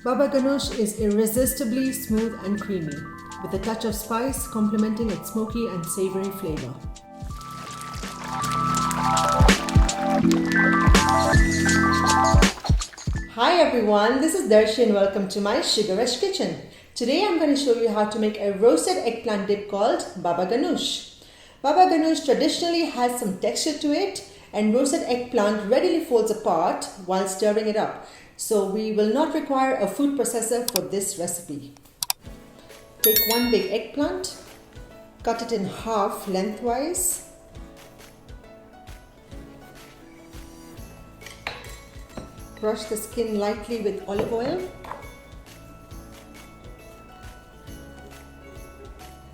Baba Ganoush is irresistibly smooth and creamy, with a touch of spice complementing its smoky and savory flavor. Hi everyone, this is Darshi and welcome to my Sugar Rush kitchen. Today I'm going to show you how to make a roasted eggplant dip called Baba Ganoush. Baba Ganoush traditionally has some texture to it, and roasted eggplant readily folds apart while stirring it up. So we will not require a food processor for this recipe. Take one big eggplant, cut it in half lengthwise. Brush the skin lightly with olive oil.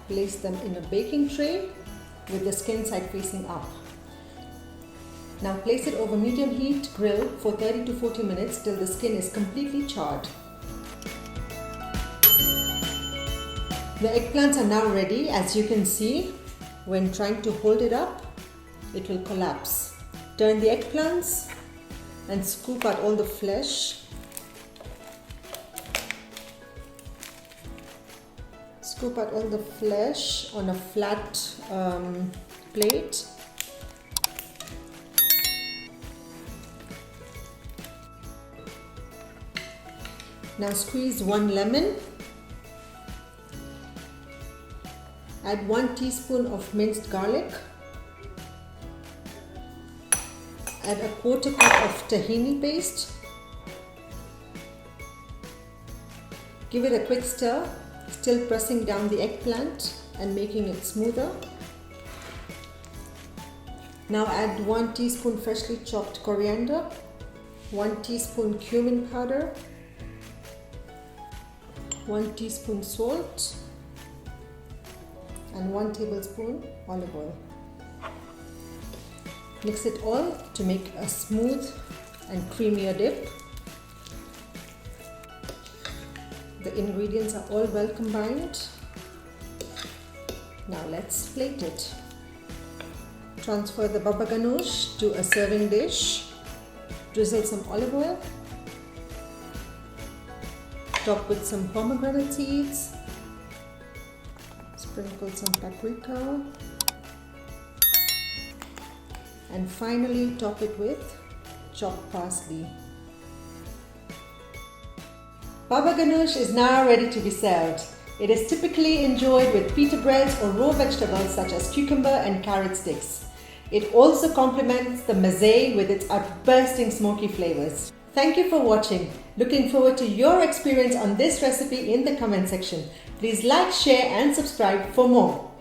Place them in a baking tray with the skin side facing up. Now place it over medium heat grill for 30 to 40 minutes till the skin is completely charred. The eggplants are now ready. As you can see, when trying to hold it up, it will collapse. Turn the eggplants and scoop out all the flesh. Scoop out all the flesh on a flat plate. Now squeeze 1 lemon. Add 1 teaspoon of minced garlic. Add a quarter cup of tahini paste. Give it a quick stir, still pressing down the eggplant and making it smoother. Now add 1 teaspoon freshly chopped coriander, 1 teaspoon cumin powder, 1 teaspoon salt and 1 tablespoon olive oil. Mix it all to make a smooth and creamier dip. The ingredients are all well combined. Now let's plate it. Transfer the Baba Ganoush to a serving dish. Drizzle some olive oil. Top with some pomegranate seeds. Sprinkle some paprika. And finally top it with chopped parsley. Baba Ganoush is now ready to be served. It is typically enjoyed with pita breads or raw vegetables such as cucumber and carrot sticks. It also complements the meze with its outbursting smoky flavors. Thank you for watching. Looking forward to your experience on this recipe in the comment section. Please like, share and subscribe for more.